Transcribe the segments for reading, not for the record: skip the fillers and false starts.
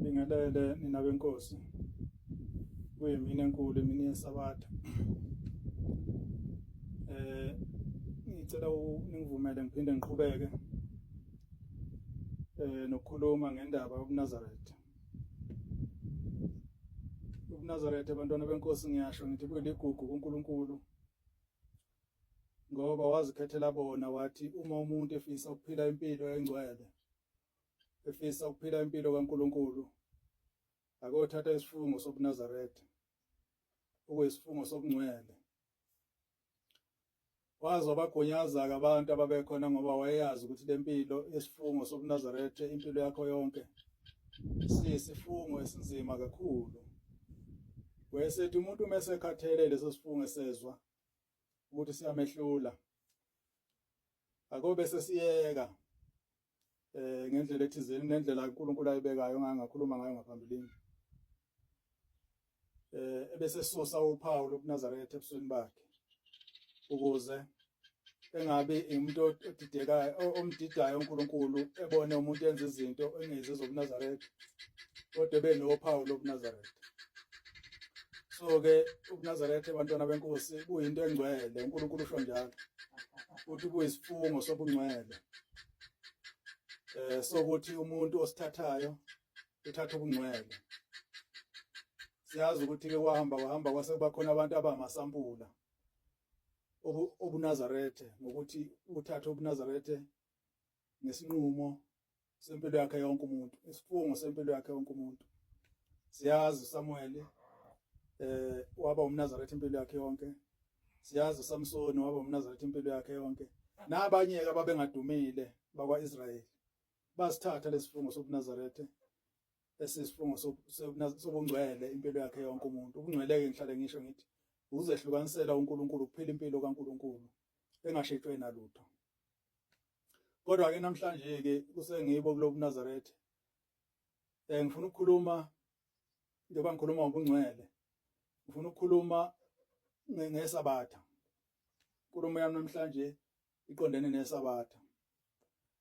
Ngibingelele nina benkosi. Kuyimina enkulu imini yeSabatha. Ngicela ningivumele ngiphinde ngiqhubeke nokukhuluma ngendaba yobuNazaretha. UbuNazaretha abantwana benkosi ngiyasho ngithi kuyiligugu kuNkulunkulu. Ngoba wazikhethela bona wathi uma umuntu efisa ukuphila impilo engcwele, efisa ukuphila impilo kaNkulunkulu, akothatha isifungo sobuNazaretha, okuyisifungo sobungcwele. Wazi wabagonyaza-ke abantu ababekhona ngoba wayeyazi ukuthi lempilo yesifungo sobuNazaretha impilo yakho yonke siyisifungo esinzima kakhulu. Wayesethi umuntu mesekhathele leso sifungo esezwa ukuthi siyamehlula, akobe sesiyeka ngendlela ethizeni, nendlela uNkulunkulu ayibekayo ngakhuluma ngayo ngaphambilini. Ebese sisosa uphawu lobuNazaretha ebusweni bakhe ukuze engabe umuntu odidekayo omdidayo uNkulunkulu ebone umuntu yenza izinto engezi zobuNazaretha kodwa benophawu lobuNazaretha. So-ke ubuNazaretha abantwana benkosi kuyinto engcwele, uNkulunkulu usho njalo ukuthi kuyisifungo sobungcwele. Sokuthi umuntu osithathayo uthatha ubungcwele. Siyazi ukuthi-ke wahamba kwase kuba khona abantu abamasampula obuNazaretha ngokuthi uthathe ubuNazaretha ngesinqumo sempilo yakhe yonke umuntu, isifungo sempilo yakhe yonke umuntu. Siyazi uSamuel waba umNazaretha impilo yakhe yonke. Siyazi uSamson waba umNazaretha impilo yakhe yonke. Nabanye ababengadumile bakwaIsrayeli basithatha lesifungo sobuNazaretha esisifungo sobungcwele impilo yakhe yonke umuntu. Ubungcwele-ke ngihlale ngisho ngithi uzehlukanisela uNkulunkulu ukuphila impilo kaNkulunkulu engashetshwe nalutho. Kodwa-ke namhlanje-ke kusengibo kulobuNazaretha. Ngifuna ukukhuluma njengoba ngikhuluma ngobungcwele. Ngifuna ukukhuluma ngeSabatha. Inkulumo yami namhlanje iqondene neSabatha.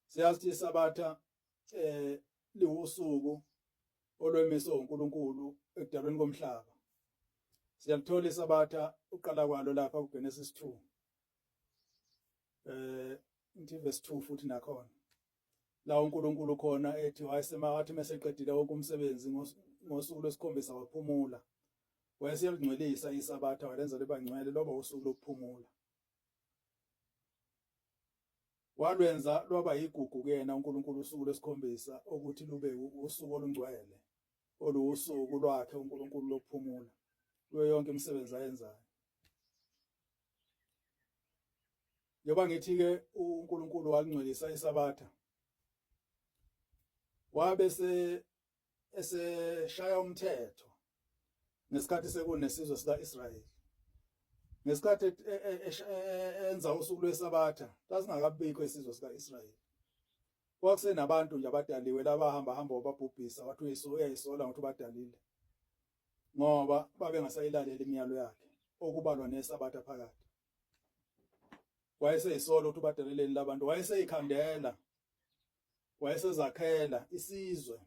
Siyazi ukuthi iSabatha liwusuku olwemiswe uNkulunkulu ekudalweni komhlaba. Siyalithola iSabatha uqala kwalo lapha kuGenesis 2. Ithi verse 2 futhi nakhona. La uNkulunkulu khona ethi wathi meseqedile wonke umsebenzi ngosuku lwesikhombisa waphumula. Wayesiyalingcwelisa iSabatha walenza liba ngcwele loba usuku lokuphumula. Walwenza lwaba yigugu kuyena uNkulunkulu usuku lwesikhombisa ukuthi lube usuku olungcwele, olusuku lwakhe uNkulunkulu lokuphumula kuyo yonke imisebenzi ayenzayo. Njengoba ngithi-ke uNkulunkulu walingcwelisa iSabatha, wabe eseshaya umthetho ngesikhathi sekunesizwe sika-Israyeli. Ngesikhathi enza usuku lweSabatha sasingakabikho isizwe sika-Israyeli. Kwakusenabantu nje abadaliwe labahamba babhubhisa wathi uyayisola ukuthi badalile ngoba babengasayilaleli imiyalo yakhe okubalwa neSabatha phakathi. Wayeseyisola ukuthi badaleleni labantu, wayeseyikhandela, wayesezakhela isizwe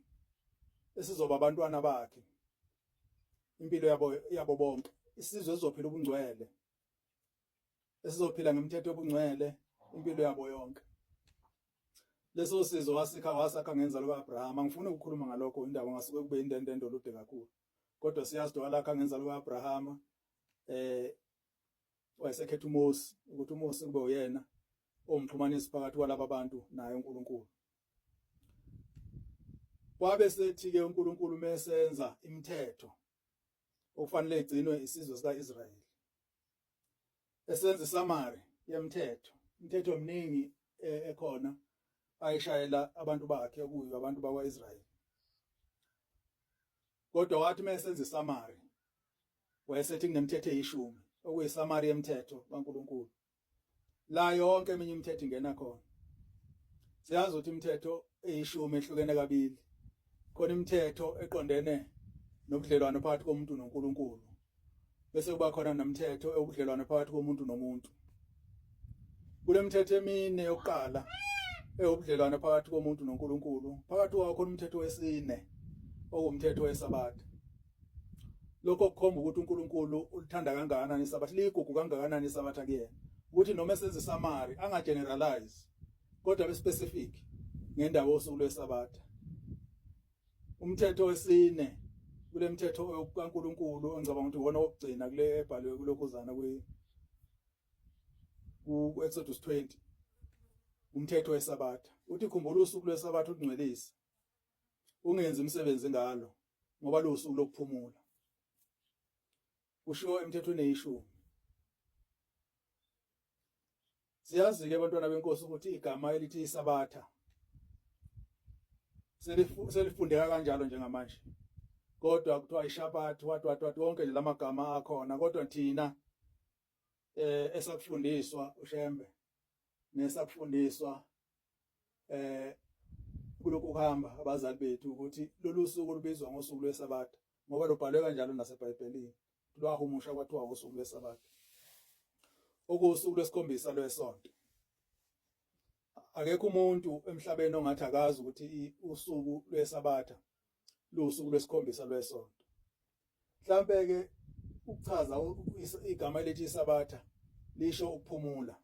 esizoba abantwana bakhe, impilo yabo bonke, isizwe esizophila ubungcwele, esizophila ngemithetho yobungcwele impilo yabo yonke. Leso sizwe wasakha ngenza luka-Abrahama. Angifuni ukukhuluma ngalokho indaba ngasuke kube indendendo olude kakhulu, kodwa siyazi walakha ngenza luka-Abrahama. Wayesekhetha uMose ukuthi uMose kube uyena omxhumanisi phakathi kwalaba bantu naye uNkulunkulu. Wabe sethi-ke uNkulunkulu mesenza imithetho okufanele igcinwe isizwe sika-Israyeli, esenza isamari yemithetho, imithetho eminingi ekhona ayishayela abantu bakhe okuyo abantu bakwa-Israyeli. Kodwa wathi mesenza isamari wayesethi kunemithetho eyishumi okuyisamari yemithetho kaNkulunkulu, la yonke eminye imithetho ingena khona. Siyazi ukuthi imithetho eyishumi ehlukene kabili. Khona imithetho eqondene nobudlelwano phakathi komuntu noNkulunkulu, bese kuba khona nemithetho yobudlelwano phakathi komuntu nomuntu. Kule mithetho emine yokuqala eyobudlelwano phakathi komuntu noNkulunkulu, phakathi kwawo khona umthetho wesine okumthetho wesabatha. Lokho kukhomba ukuthi uNkulunkulu ulithanda kangakanani isabatha, ligugu kangakanani isabatha kuyena. Ukuthi noma esenza isamari angageneralize kodwa be specific ngendawo yosuku lwesabatha. Umthetho wesine kule mthetho kaNkulunkulu engicabanga ukuthi uwona wokugcina kule ebhalwe kulokhuzana ku Exodus 20. Umthetho wesabatha uthi khumbula usuku lwesabatha ungcwelise, ungenzi umsebenzi ngalo ngoba lo usuku lokuphumula. Kushiwo emthethweni eyishumi. Siyazi ke abantwana benkosi ukuthi igama elithi isabatha selifundeka kanjalo njengamanje. Kodwa kuthiwa ishabathi what wonke nje lamagama akhona, kodwa thina esakufundiswa ushembe nesakufundiswa kuloko kuhamba abazali bethu ukuthi lolu suku lubizwa ngosuku lwesabatha ngoba lubhalwe kanjalo naseBhayibhelini. Lwahumusha kwathiwa usuku lwesabatha, okusuku lwesikhombisa lwesonto. Akekho umuntu emhlabeni ongathi akazi ukuthi usuku lwesabatha lusuku lwesikhombisa lwesonto. Mhlambe ke ukuchaza igama elithi isabatha lisho ukuphumula.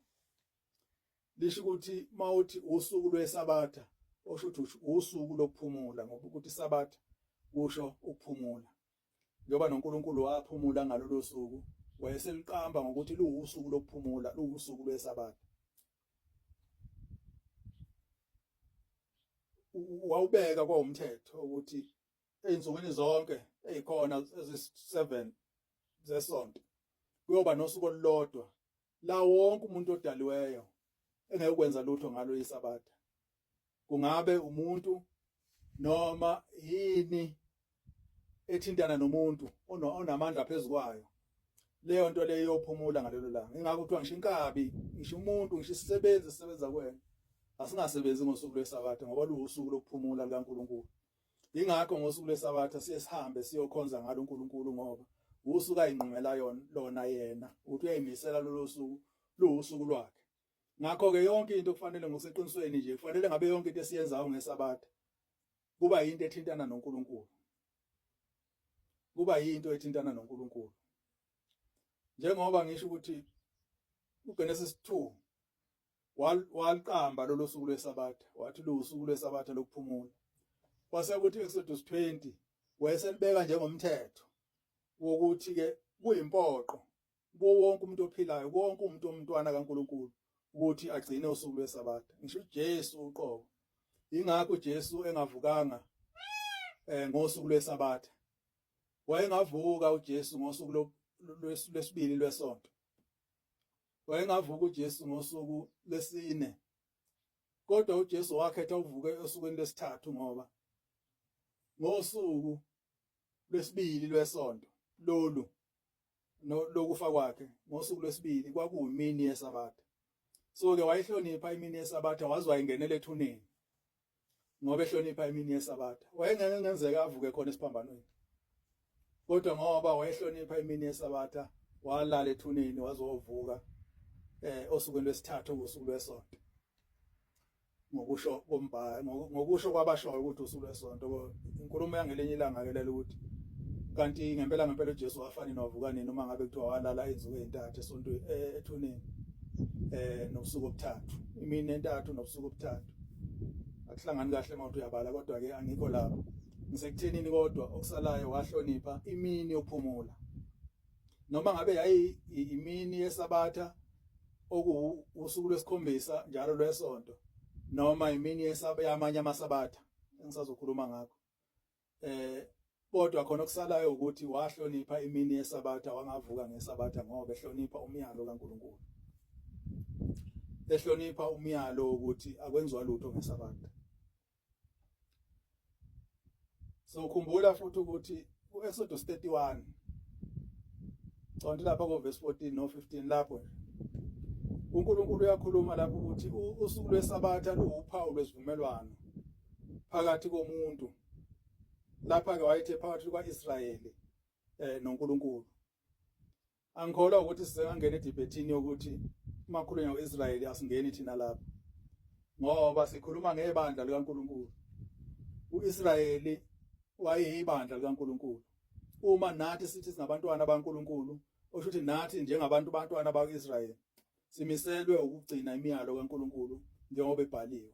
Lisho ukuthi mawuthi usuku lwesabatha osho ukuthi usuku lokuphumula ngoba ukuthi isabatha kusho ukuphumula. Njoba noNkulunkulu waphumula ngalolu suku, wayeseliqamba ngokuthi luwusuku lokuphumula, luwusuku lwesabatha. Wawubeka kwa umthetho ukuthi einsukwini zonke ezikhona ezi7 zesonto kuyoba nosuku olulodwa la wonke umuntu odaliweyo engeke ukwenza lutho ngalo isabatha. Kungabe umuntu noma yini ethintana nomuntu onamandla phezukwayo, leyo nto leyo yophumula ngalelo langa. Ingakho kuthiwa ngisho inkabi, ngisho umuntu, ngisho isisebenzi sisebenza kuwena asingasebenzi ngosuku lwesabatha ngoba luwusuku lokuphumula likaNkulunkulu. Ingakho ngosuku lwesabatha sihambe siyokhonza ngalo uNkulunkulu ngoba usuku ayinqumela lona yena ukuthi uyayimisela lolo suku, luwusuku lwakhe. Ngakho ke yonke into kufanele ngoseqinisweni nje kufanele ngabe yonke into esiyenzayo ngesabatha kuba yinto ethintana noNkulunkulu. Kuba yinto ethintana noNkulunkulu. Njengoba ngisho ukuthi uGenesis 2 waliqamba lolo suku lwesabatha, wathi luwusuku lwesabatha lokuphumula. Kwase kuthi Exodus 20 wayeselibeka njengomthetho wokuthi ke kuyimpoqo kuwo wonke umuntu ophilayo, wonke umuntu omntwana kaNkulunkulu ukuthi agcine usuku lwesabatha. Ngisho uJesu uqobo. Ingakho uJesu engavukanga ngosuku lwesabatha. Wayengavuka uJesu ngosuku lwesibili lwesonto. Wayengavuka uJesu ngosuku lwesine. Kodwa uJesu wakhetha uvuke osukwini lwesithathu ngoba ngosuku lwesibili lwesonto lolu lokufa kwakhe ngosuku lwesibili kwakuyimini yesabatha. So ke wayihlonipha imini yesabatha waze wayingenela ethuneni. Ngoba ehlonipha imini yesabatha wayengeke ngenzeka avuke khona esiphambanweni. Kodwa ngoba wayehlonipha imini yesabatha walala ethuneni wazovuka osukwini lwesithathu ngosuku lwesonto. Ngokusho kombhalo, ngokusho kwabashoyo ukuthi usuku lwesonto. Inkulumo yangelenye ilanga ke lelo ukuthi kanti ngempela uJesu wafana nowavuka nini uma ngabe kuthiwa walala izinsuku ezintathu esonto ethuneni nosuku obuthathu, imini entathu nosuku obuthathu. Akuhlangani kahle mawuthi uyabala, kodwa ke angikho lapho. Ngisekuthenini kodwa okusalayo wahlonipha imini yokuphumula. Noma ngabe yayi imini yesabatha okuusuku lwesikhombisa njalo lwesonto, noma imini yamanye amasabatha engisazokhuluma ngakho. Kodwa khona okusalayo ukuthi wahlonipha imini yesabatha, wangavuka ngesabatha ngoba ehlonipha umyalo kaNkulunkulu. Ehlonipha umyalo ukuthi akwenziwa lutho ngesabatha. So khumbula futhi ukuthi uExodus 31 lapha ku verse 14 no 15 lapho uNkulunkulu uyakhuluma lapho ukuthi usuku lwesabatha luwuphawu lwesivumelwano phakathi komuntu. Lapha ke wayethe phakathi kwaIsrayeli noNkulunkulu. Angikholwa ukuthi sizengangena edibethini yokuthi makhulunywa ngoIsrayeli asingeni thina lapha. Ngoba sikhuluma ngebandla likaNkulunkulu. uIsrayeli wayeyibandla likaNkuluNkulu. Uma nathi sithi singabantwana baNkuluNkulu, osho ukuthi nathi njengabantu bantwana bakwaIsrayeli simiselwe ukugcina imiyalo kaNkuluNkulu njengoba ebhaliwe.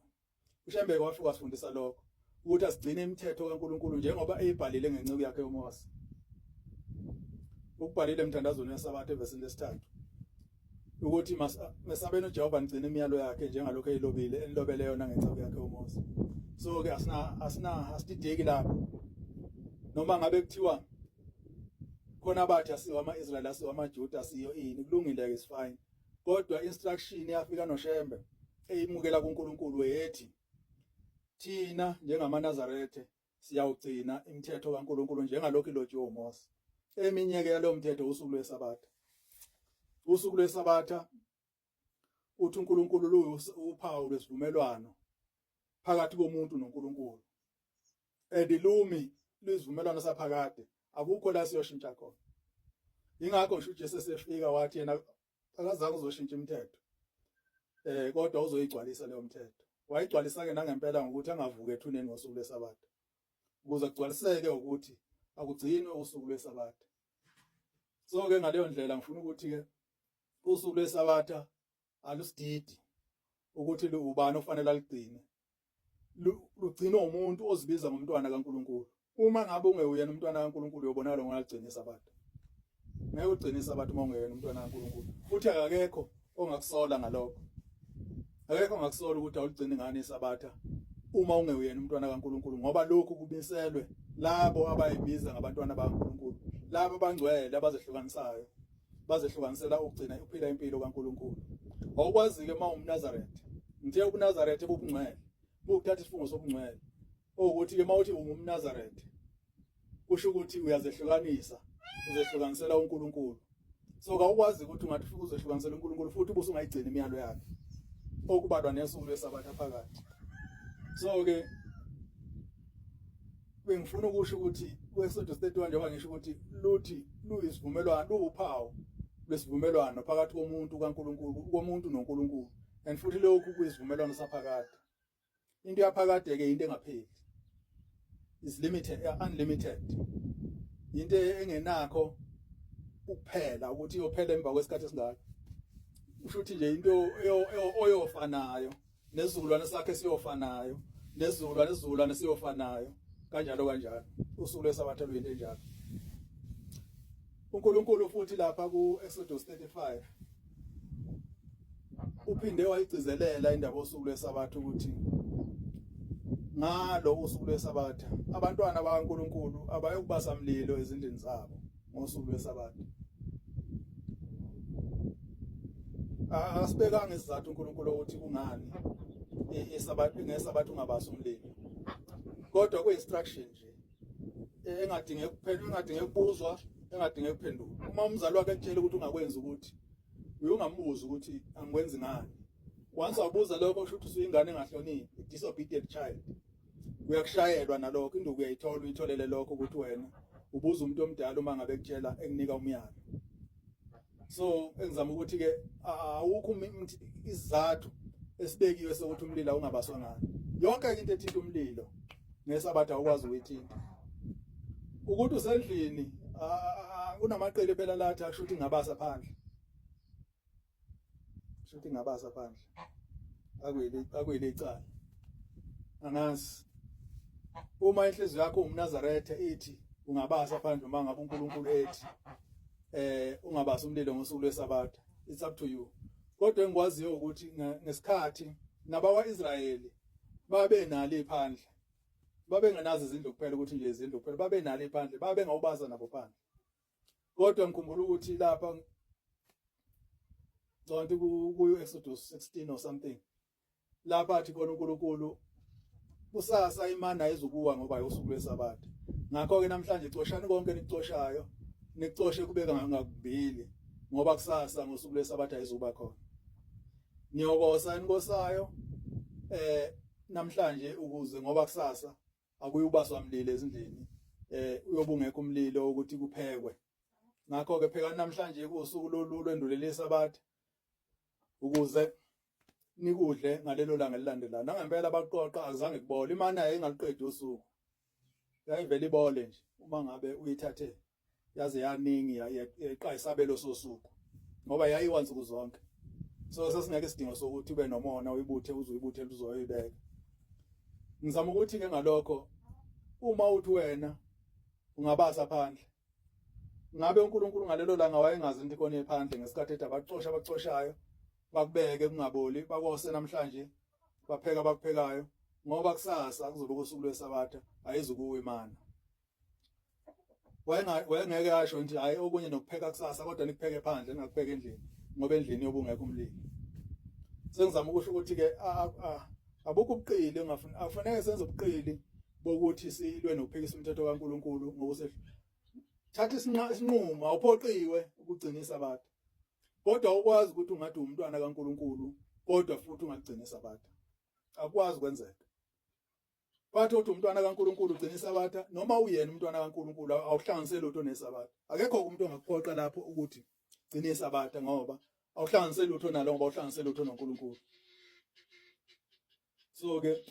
uShembeke wafika wasifundisa lokho ukuthi asigcine imithetho kaNkuluNkulu njengoba eyibhalile ngenceku yakhe uMose. Ukubhalile emthandazweni weSabatha evesini lesithathu ukuthi mesabeni uJehova nigcine imiyalo yakhe njengalokho eyilobile enilobele yona ngenceku yakhe uMose. So ke asidideki lapho. Noma ngabe kuthiwa khona abathi asiwa ama-Israyeli asiwa amaJuda asiyo ini kulungile ke sifine. Kodwa instruction yafika noShembe eyimukela kuNkulunkulu weyethi thina njengamaNazarethe siyawugcina imithetho kaNkulunkulu njengalokho ilotshiwe uMose. Eminye ke yalo mthetho usuku lweSabatha. Usuku lweSabatha uthi uNkulunkulu luphawu lwesivumelwano phakathi komuntu noNkulunkulu. Edilumi lwezivumelwano saphakade akukho la siyoshintsha khona. Ingakho ngisho uJesu sefika wathi yena akazange uzoshintsha imithetho. Kodwa uzoyigcwalisa leyo mthetho. Wayigcwalisa ke nangempela ngokuthi angavuke ethuneni ngosuku lweSabatha. Ukuze kugcwaliseke ukuthi akugcinwe usuku lweSabatha. So ke ngaleyo ndlela ngifuna ukuthi ke usuku lweSabatha alusididi ukuthi ubani ofanele aligcine. Lugcinwa umuntu ozibiza ngomntwana kaNkuluNkulu. Uma ngabe ungeyena umntwana kaNkuluNkulu uyobonakala ngokuligcina iSabatha. Ngeke ugcine iSabatha uma ungeyena umntwana kaNkuluNkulu. Futhi akekho ongakusola ngalokho. Akekho ongakusola ukuthi awuligcine ngani iSabatha uma ungeyena umntwana kaNkuluNkulu ngoba lokhu kubiselwe labo abayibiza ngabantwana bakaNkuluNkulu. Labo abangcwele abazehlukanisayo bazehlukanisela ukugcina ukuphila impilo kaNkuluNkulu. Awukwazi ke mawumNazarethe. Ngithe ubuNazarethe bubungcwele. Bukuthatha isifungo sobungcwele. Ukuthi ke mawuthi ungumNazarethe kusho ukuthi uyazehlukanisa, uzehlukanisela uNkulunkulu. So awukwazi ukuthi ungathi ufike uzehlukanisela uNkulunkulu futhi ubuse ungayigcina imiyalo yakhe. Okubalwa nesuku lweSabatha phakathi. So ke bengifuna ukusho ukuthi kweSodus 31 njengoba ngisho ukuthi luthi luyisivumelwano, luwuphawu lwesivumelwano phakathi komuntu kaNkulunkulu, komuntu noNkulunkulu. And futhi lokhu kuyisivumelwano saphakade. Into yaphakade ke into engapheli. Is limited, unlimited. Into engenakho ukuphela ukuthi iyophela emva kwesikhathi esingaka. Usho ukuthi nje into oyofanayo nezizukulwane sakhe siyofanayo, nezizukulwane siyofanayo kanjalo. Usuku lweSabatha luyinto enjalo. uNkulunkulu futhi lapha ku-Exodus 35 uphinde wayigcizelela indaba yosuku lweSabatha ukuthi ngalo usuku lweSabatha abantwana bakaNkulunkulu abayokubasa umlilo ezindlini zabo ngosuku lweSabatha. Asibekanga isizathu uNkulunkulu ukuthi kungani ngeSabatha ungabasa umlilo. Kodwa ku-instruction nje engadinge kuphela, engadinge kubuzwa, engadinge kuphendula. Uma umzali wakhe ekutshela ukuthi ungakwenza ukuthi uyongambuza ukuthi angikwenzi ngani. Once wabuza lokho usho ukuthi usuyingane engahloniphi, disobedient child. Uyakushayelwa nalokho, induku uyayithola uyitholele lokho ukuthi wena ubuza umuntu omdala uma ngabe ekutshela ekunika umyalo. So engizama ukuthi ke awukho isizathu esibekiwe sokuthi umlilo ungabaswa ngani. Yonke into ethinta umlilo ngeSabatha awukwazi ukuyithinta. Ukuthi usendlini kunamaqele phela lathi akusho ukuthi ngabasa phandle. Shuthi ngabasa phandle. Akuyile icala. Angazi. Uma inhliziyo yakho umNazarethe ithi ungabasa phandle uma ngabe uNkulunkulu ethi ungabasa umlilo ngosuku lweSabatha, it's up to you. Kodwa engikwaziyo ukuthi ngesikhathi nabakwaIsrayeli babe nalo iphandle. Babe ngenazo izindlu kuphela ukuthi nje izindlu kuphela, babe nalo iphandle, babe ngawubaza nabo phandle. Kodwa ngikhumbula ukuthi lapha zonke ku-Exodus 16 or something lapha athi khona uNkulunkulu kusasa imana izukuwa ngoba usuku lweSabatha. Ngakho ke namhlanje xoshani konke nicoshayo, nicoshe kubeka ngakubili ngoba kusasa ngosuku lweSabatha izuba khona. Niyokosa inkosayo namhlanje ukuze ngoba kusasa akuyubaswa umlilo ezindlini. Uyobungeka umlilo ukuthi kuphekwe. Ngakho ke pheka namhlanje kusuku lolwendulela iSabatha ukuze nikudle ngalelo langa elilandelayo. Nangempela abaqoqa azange kubole imana yayingaliqedi usuku. yayivela ibole nje uma ngabe uyithathe yaze yaningi yayiqa isabelo sosuku ngoba yayiwa insuku zonke. So sasingeke isidingo sokuthi ube nomona uyibuthe uzuyibuthe uzoyibeka. Ngizama ukuthi ke ngalokho uma uthi wena ungabasa phandle, ngabe uNkulunkulu ngalelo langa wayengazi into ikona ephandle ngesikhathi ethi abacoshayo bakubeke kungaboli bakose namhlanje bapheka bakuphekayo ngoba kusasa kuzobe kusuku lwesabatha ayizukuwe imana. Wayengeke asho nje hayi okunye nokupheka kusasa kodwa nikupheke phandle ningakupheka endlini ngoba endlini yobungekho umlilo. Sengizama ukusho ukuthi ke abukho ubuqili afanele senze ubuqili bokuthi silwe nokuphikisa umthetho kaNkuluNkulu ngokusehla. Thatha isinqumo awuphoqiwe ukugcina isabatha. Kodwa ukwazi ukuthi ungathi umntwana kaNkuluNkulu kodwa futhi ungagcina isabatha. Akwazi kwenzeka. Bathi uthi umntwana kaNkuluNkulu ugcina isabatha noma uyena umntwana kaNkuluNkulu awuhlanganise lutho nesabatha. Akekho umuntu ongakuphoqa lapho ukuthi gcina isabatha ngoba awuhlanganise lutho nalo ngoba awuhlanganise lutho noNkulunkulu. So ke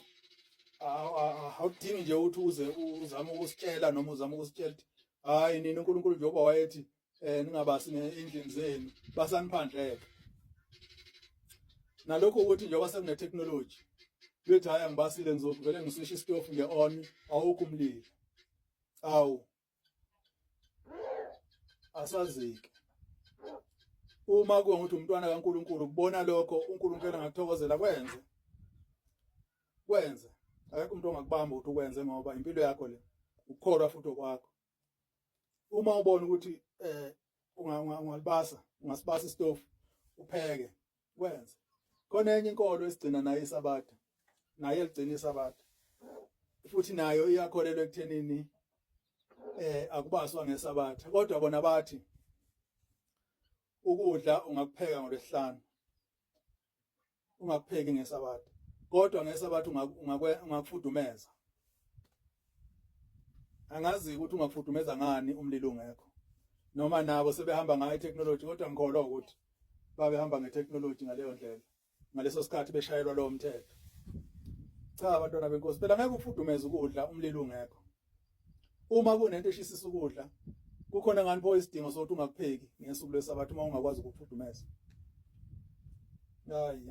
awudingi nje ukuthi uze uzame ukusitshela noma uzame ukusitshela hayi nina uNkulunkulu njengoba wayethi ningabasi endlini zenu basaniphandleka. Nalokho ukuthi njengoba sekune technology bethi hayi angibasile ngizovele ngisisho isitofu nge-on awukho umlilo. Awu asazike. Uma kungukuthi umntwana kaNkulunkulu kubona lokho uNkulunkulu angakuthokozela kwenze. Akekho umuntu ongakubamba ukuthi ukwenze ngoba impilo yakho le ukukholwa futhi okwakho. Uma ubona ukuthi ungasibasa isitofu upheke kwenze. Khona enye inkolo esigcina nayo isabatha. Naye ligcina isabatha. Futhi nayo iyakholelwa ekuthenini akubaswa ngesabatha. Kodwa bona bathi ukudla ungakupheka ngoLwesihlanu. Ungakupheki ngesabatha. Kodwa ngesabatha ungakufudumeza. Angazi ukuthi ungakufudumeza ngani umlilo ungekho. Noma nabo sebehamba ngayo technology kodwa ngikholwa ukuthi babehamba ngetechnology ngaleyo ndlela. Ngaleso sikhathi beshayelwa lo mthetho. Cha abantwana benkosi phela ngeke ufudumeze ukudla umlilo ungekho. Uma kunento eshisisa ukudla kukhona ngani pho isidingo sokuthi ungakupheki ngesuku lwesabatha uma ungakwazi ukufudumeza. Hayi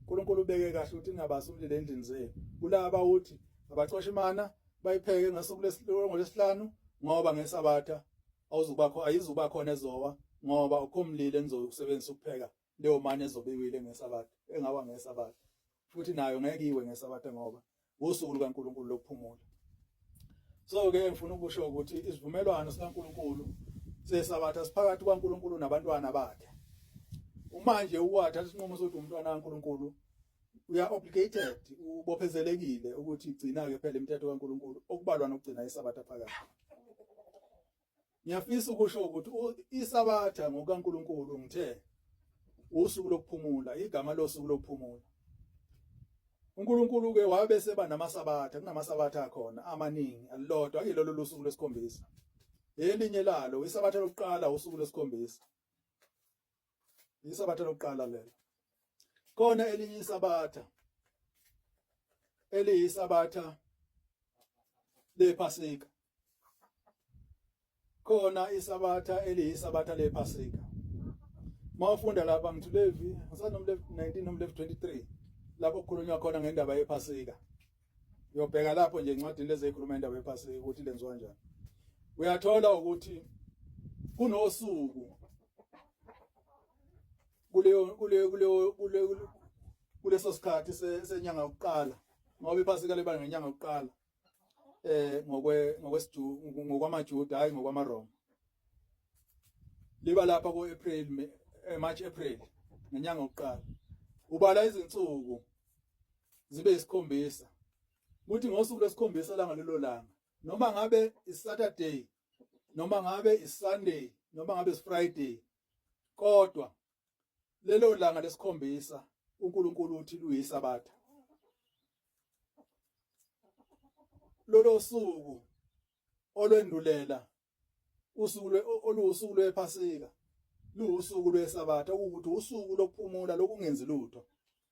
uNkulunkulu ubeke kahle ukuthi ningabasi umlilo endlini zenu. Kulaba uthi abacosha imana bayipheke ngesuku lwesihlanu ngoba ngesabatha ayizuba khona ezowa ngoba ukho umlilo enizosebenzisa ukupheka leyo mane ezobekwile ngesabatha engaba ngesabatha. Futhi nayo ngeke iwe ngesabatha ngoba usuku lukaNkulunkulu lokuphumula. So ke ngifuna ukusho ukuthi isivumelwano sikaNkulunkulu sesabatha siphakathi kwaNkulunkulu nabantwana bakhe. Manje uwathatha isinqumo sokuthi umntwana kaNkulunkulu uya obligated ubophezelekile ukuthi igcina ke phela imithetho kaNkulunkulu okubalwa nokugcina isabatha phakathi. Ngiyafisa ukusho ukuthi isabatha ngokaNkulunkulu ngithe usuku lokuphumula igama losuku lokuphumula. uNkulunkulu ke wabe seba namasabatha kunamasabatha akhona amaningi alilodwa akilolo lusuku lwesikhombisa. Elinye lalo isabatha lokuqala usuku lwesikhombisa. Isabatha lokuqala lelo. Khona elinye isabatha eliyisabatha lePhasika. Khona isabatha eliyisabatha lePhasika. Mawufunda lapha ngithulevi asanomlevi 19 nomlevi 23 lapho kukhulunywa khona ngendaba yePhasika. Uyobheka lapho nje incwadi lezi ezikhuluma ngendaba yePhasika ukuthi lenziwa kanjani. Uyathola ukuthi kunosuku kuleso sikhathi senyanga yokuqala ngoba iPhasika liba ngenyanga yokuqala ngokwamaJuda hayi ngokwamaRoma. Liba lapha ku-April March April ngenyanga yokuqala. Ubala izinsuku zibe isikhombisa. Kuthi ngosuku lesikhombisa la ngalelo langa noma ngabe iSaturday noma ngabe iSunday noma ngabe iFriday kodwa lelo langa lesikhombisa uNkulunkulu uthi luyisabatha. Lolo suku olwendulela usuku olusuku lwePhasika lusuku lwesabatha ukuthi usuku lokuphumula lokungenzi lutho.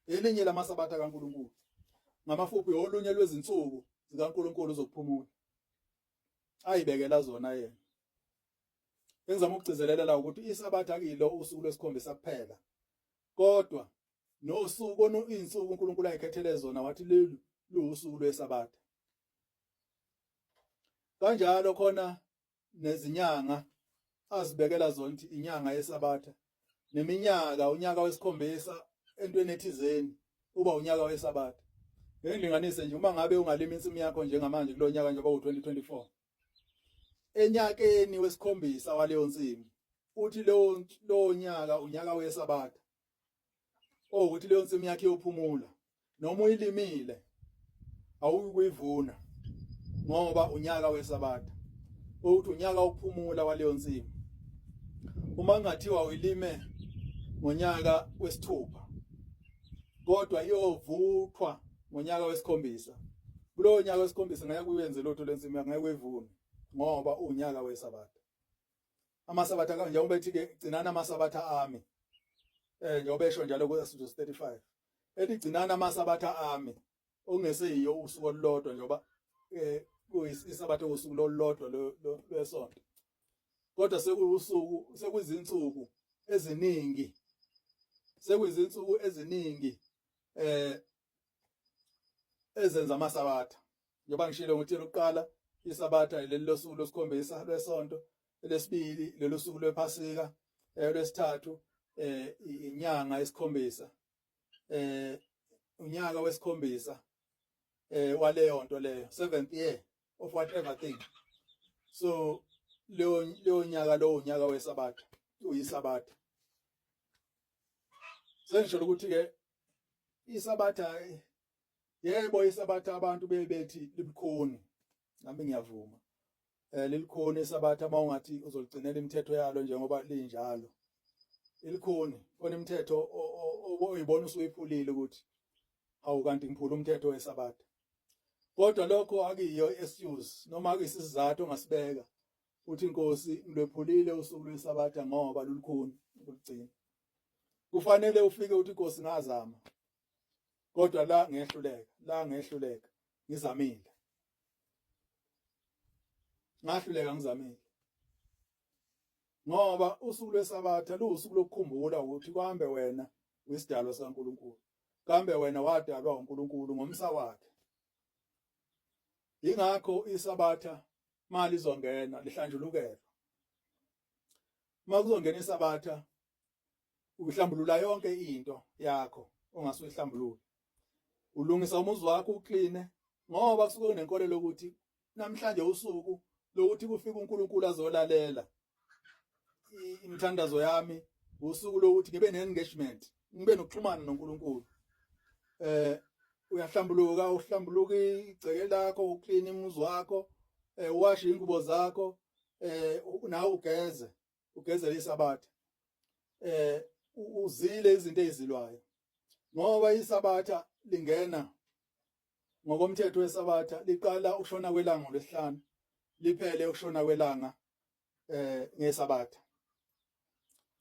Elinye lamasabatha kaNkulunkulu ngamafuphi olunye lwezinsuku zikaNkulunkulu zokuphumula. ayibekela zona yena. Engizama ukugcizelela ukuthi isabatha akuyilo usuku lwesikhombisa kuphela, kodwa nosuku insuku uNkulunkulu ayikhethele zona wathi lolu lusuku lwesabatha. Kanjalo khona nezinyanga azibekela zona ukuthi inyanga yesabatha, neminyaka unyaka wesikhombisa entweni ethizeni uba unyaka wesabatha. Ngilinganise nje uma ngabe ungalima insimu yakho njengamanje kulo nyaka nje oba-2024, enyakeni wesikhombisa waleyo nsimu uthi lo nyaka unyaka wesabatha, ukuthi leyo nsimu yakhe yophumula noma uyilimile awukuyivuna ngoba unyaka wesabatha, ukuthi unyaka wokuphumula waleyo nsimu. Uma ngathiwa uyilime ngonyaka wesithupha kodwa iyovuthwa ngonyaka wesikhombisa, kulowo nyaka wesikhombisa ngeke kuyenze lutho lensimu yakho, ngeke kuyivune ngoba unyaka wesabatha. Amasabatha kanje njengoba ethi ke gcinana amasabatha ami, njengoba esho njalo ku-Exodus 35 ethi gcinana amasabatha ami, ongesiyo usuku olulodwa njengoba isabatha usuku olulodwa lwesonto, kodwa sekuusuku sekuyizinsuku eziningi, sekuyizinsuku eziningi ezenza amasabatha. Njengoba ngishilo ngokuthi lokuqala isabatha leli losuku lwesikhombisa lwesonto, elesibili lelo suku lwephasika, lwesithathu inyanga yesikhombisa, unyaka wesikhombisa waleyo nto leyo, 7th year of whatever thing. So leyo nyaka lo unyaka wesabatha, uyisabatha. Sengisho ukuthi ke isabatha, yebo isabatha abantu bebethi libukhuni, nami ngiyavuma. Lelikhoni isabatha mawungathi uzoligcinela imithetho yalo njengoba linjalo. Ilikhoni khona imithetho oyibona usuyiphulile ukuthi hawu kanti ngiphula umthetho wesabatha. Kodwa lokho akuyiyo excuse noma akuyisizathu ongasibeka uthi Nkosi ngilwephulile usuku lwesabatha ngoba lulikhuni ukugcina. Kufanele ufike uthi Nkosi ngazama, kodwa la ngehluleka ngizamile. Ngahluleka ngizamile. Ngoba usuku lwesabatha lusuku lokukhumbula ukuthi kambe wena uyisidalwa saNkulunkulu, kambe wena wadalwa uNkulunkulu ngomsa wakhe. Ingakho isabatha mali izongena lihlanjulukelwa. Makuzongena isabatha uhlambulula yonke into yakho ongasuyihlambulula. Ulungisa umuzi wakho ukline ngoba kusuke kunenkolelo ukuthi namhlanje usuku lokuthi kufika uNkulunkulu azolalela imithandazo yami, usuku lokuthi ngibe ne-engagement, ngibe nokuxhumana noNkulunkulu. Uyahlambuluka, uhlambuluka igceke lakho, uklina umuzi wakho, uwashe ingubo zakho, nawe ugezele isabatha. Uzile izinto ezilwayo. Ngoba isabatha lingena ngokomthetho wesabatha liqala ukushona kwelanga ngolwesihlanu, liphele ukushona kwelanga ngesabatha.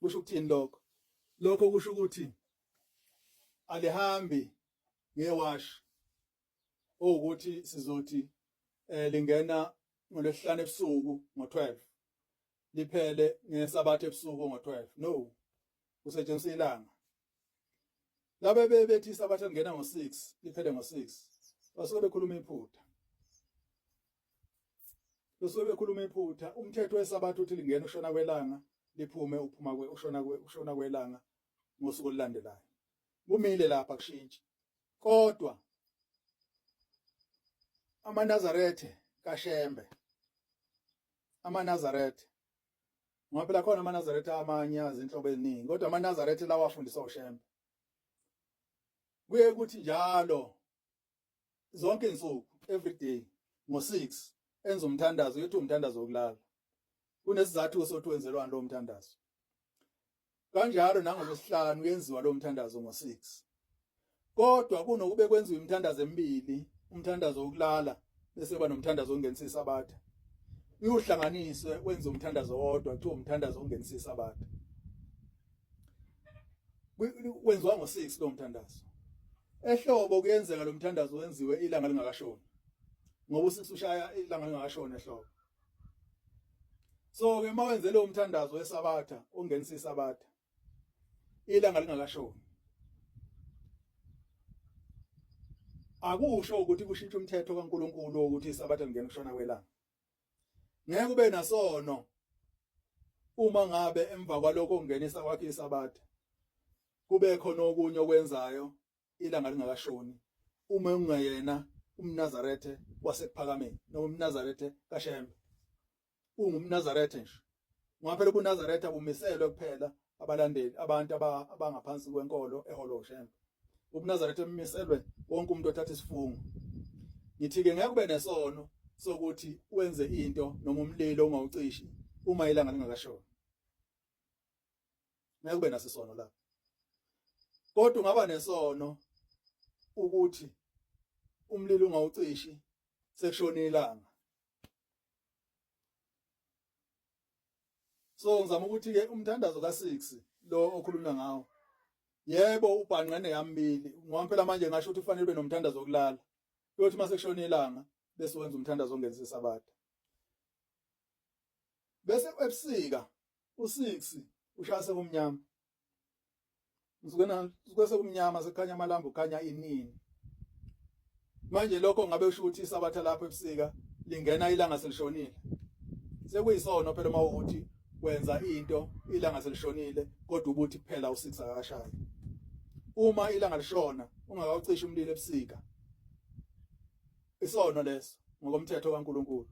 Kusho ukuthini lokho? Lokho kusho ukuthi alihambi ngewash, ukuthi sizothi lingena ngolwesihlanu ebusuku ngo-12 liphele ngesabatha ebusuku ngo-12. No, kusetshenziswa ilanga. Labe bethi isabatha lingena ngo-6 liphele ngo-6, basuke bekhuluma iphutha. Basuke bekhuluma iphutha. Umthetho wesabatha uthi lingena ushona kwelanga liphume ushona kwelanga ngosuku olulandelayo. Kumile lapha kushintshi. Kodwa amaNazaretha kaShembe, amaNazaretha ngoba phela khona amaNazaretha amanye azinhlobo eziningi, kodwa amaNazaretha lawa afundiswa uShembe. Kuye kuthi njalo zonke insuku, every day ngo-6 enza umthandazo, uyothi umthandazo wokulala. Kunesizathu sokuthi wenzelwa lo mthandazo. Kanjalo nangolwesihlanu uyenziwa lo mthandazo ngo-6. Kodwa kunokube kwenziwa imithandazo emibili, umthandazo wokulala bese kuba nomthandazo ongenisa isabatha. Uyuhlanganiswe wenza umthandazo wodwa kuthiwa umthandazo ongenisa isabatha. Wenziwa ngo-6 lo mthandazo. Ehlobo kuyenzeka lo mthandazo wenziwe ilanga lingakashoni. Ngoba u6 ushaya ilanga lingakashoni ehlobo. So ke mawenze lo umthandazo wesabatha ungenisa isabatha ilanga lingakashoni akusho ukuthi kushintsha umthetho kaNkuluNkulu ukuthi isabatha lingena kushona kwelanga. Ngeke ube nasono uma ngabe emva kwalokho kungenisa kwakhe isabatha kube khona okunye okwenzayo ilanga lingakashoni uma ungayena umNazarethe wasephakameni noma umNazarethe kaShembe. UngumNazarethe nje ngoba phela ubuNazarethe abumiselwe kuphela abalandeli abantu abangaphansi kwenkolo eholo Shembe. UbuNazarethe emiselwe wonke umuntu othatha isifungo. Ngithi ke ngeke kube nesono sokuthi wenze into noma umlilo ungawucishi uma ilanga lingakashoni. Ngeke kube nasesono lapho. Kodwa ungaba nesono ukuthi umlilo ungawucishi sekushona ilanga. So ngizama ukuthi ke umthandazo ka6 lo okhulunywa ngawo yebo ubhanqene yambili ngoba phela manje ngasho ukuthi kufanele ube nomthandazo wokulala uyothi mase kushona ilanga bese wenza umthandazo ongenisa isabatha bese ebusika u6 ushase kumnyama ngizokwenza kumnyama sekukhanya amalambu khanya inini manje lokho ngabe usho ukuthi isabatha lapho ebusika lingena ilanga selishonile sekuyisono phela mawukuthi wenza into ilanga selishonile kodwa ubuthi kuphela u6 akashaya. Uma ilanga lishona ungakawucisha umlilo ebusika isono leso ngokomthetho kaNkuluNkulu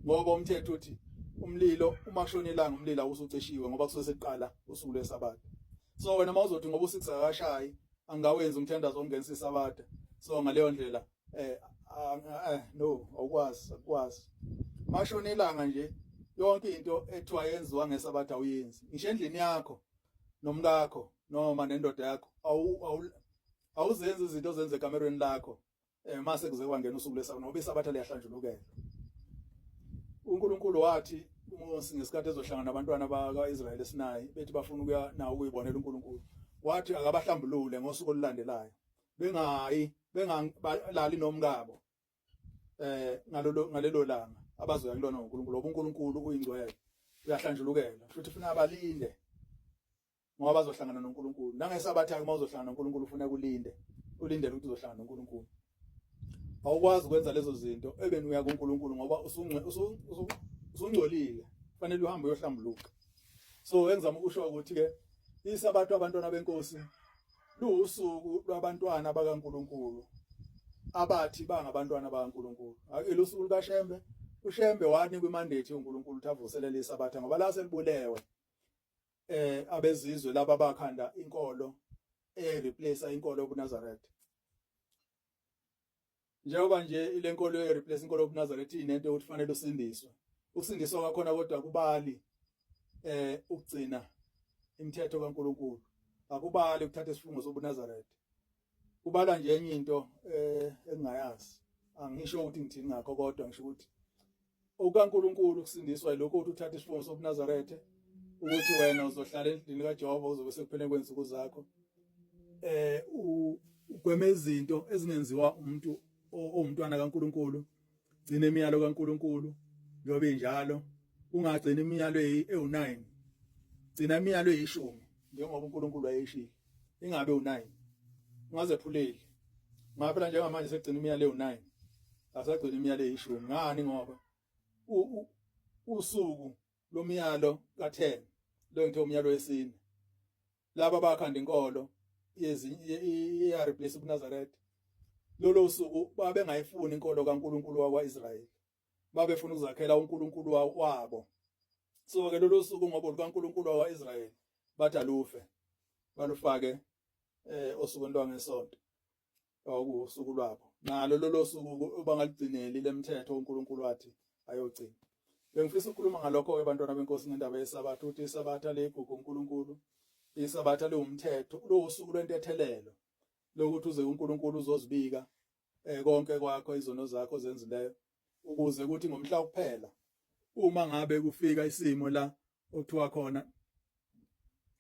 ngoba umthetho uthi umlilo uma kushona ilanga umlilo awusucishiwe ngoba kusuke seqala usuku lesabatha. So wena mawuzothi ngoba u6 akashayi angawenza umthandazo ongenisa isabatha so ngaleyo ndlela no awukwazi mashona ilanga nje yonke into ethiwa yenziwa ngesabatha awuyenzi ngisho endlini yakho nomkakho noma nendoda yakho awuzenzi izinto zenze ekamerweni lakho mase kuze kwangena usuku lesabatha ngoba isabatha liyahlanjulukela. uNkulunkulu wathi uMose ngesikhathi ezohlangana nabantwana bakaIsrayeli eSinayi bethi bafuna ukuya nawo ukuyibonela uNkulunkulu wathi akabahlambulule ngosuku olulandelayo bengalali nomkabo ngalelo langa abazoya kulona uNkulunkulu ngoba uNkulunkulu uyingcwele uyahlanjulukela futhi ufuna abalinde ngoba bazohlangana noNkulunkulu nangesabatha ke mawuzohlangana noNkulunkulu ufuna ulindele ukuthi uzohlangana noNkulunkulu. Awukwazi ukwenza lezo zinto ebeni uya kuNkulunkulu ngoba usungcolile kufanele uhambe uyohlambuluka. So engizama ukusho ukuthi ke isabatha abantwana benkosi lusuku lwabantwana bakaNkulunkulu abathi bangabantwana bakaNkulunkulu. Akusuku likaShembe uShembe wanikwa imandate uNkulunkulu ukuthi avuselele isabatha ngoba la selibulewe abezizwe laba bakhanda inkolo replace inkolo yobuNazaretha. Njengoba nje ile nkolo replace inkolo yobuNazaretha inento ukuthi kufanele usindiswe. Ukusindiswa kwakhona kodwa kubali ukugcina imithetho kaNkulunkulu. Akubali ukuthatha isifungo sobuNazaretha. Kubala nje enye into engingayazi. Angisho ukuthi ngithini ngakho kodwa ngisho ukuthi ukaNkulunkulu ukusindiswa lokho ukuthi uthatha isifungo sobuNazaretha ukuthi wena uzohlala endlini kaJehova uzobe sekupheleni kwensuku zakho. Ugweme izinto ezingenziwa umuntu owumntwana kaNkulunkulu. Gcina imiyalo kaNkulunkulu njobe injalo. Ungagcina imiyalo ewu9. Gcina imiyalo eyi10 njengoba uNkulunkulu ayeshilo. Ingabe u9. Ungazephuleli. Ngoba phela njengamanje sekugcina imiyalo ewu9. Asagcina imiyalo eyi10. Ngani ngoba usuku lomiyalo ka10 lo ngithe umyalo wesine. Laba bakhanda inkolo iya replace uNazaretha. Lolo suku babengayifuni inkolo kaNkulunkulu wakwaIsrayeli. Babefuna ukuzakhela uNkulunkulu wabo. So ke lolo suku ngoba uNkulunkulu wakwaIsrayeli bathi alufe. Balufake osukwini lwangesonto. Okusuku lwabo. Nalo lolo suku bangaligcineli lemithetho uNkulunkulu wathi ayogcina. Bengifisa ukukhuluma ngalokho ebantwana benkosi ngendaba yesabatha ukuthi isabatha legugu uNkulunkulu. Isabatha lewumthetho lo usuku lwentethelelo lokuthi uze uNkulunkulu uzozibika konke kwakho izono zakho zenzileyo ukuze ukuthi ngomhla kuphela uma ngabe kufika isimo la othiwa khona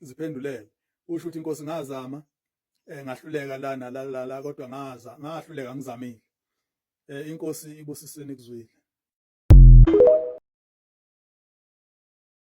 ziphendulele usho ukuthi inkosi ngazama ngahluleka la kodwa ngahluleka ngizamile. Inkosi ibusiseni kuzwile.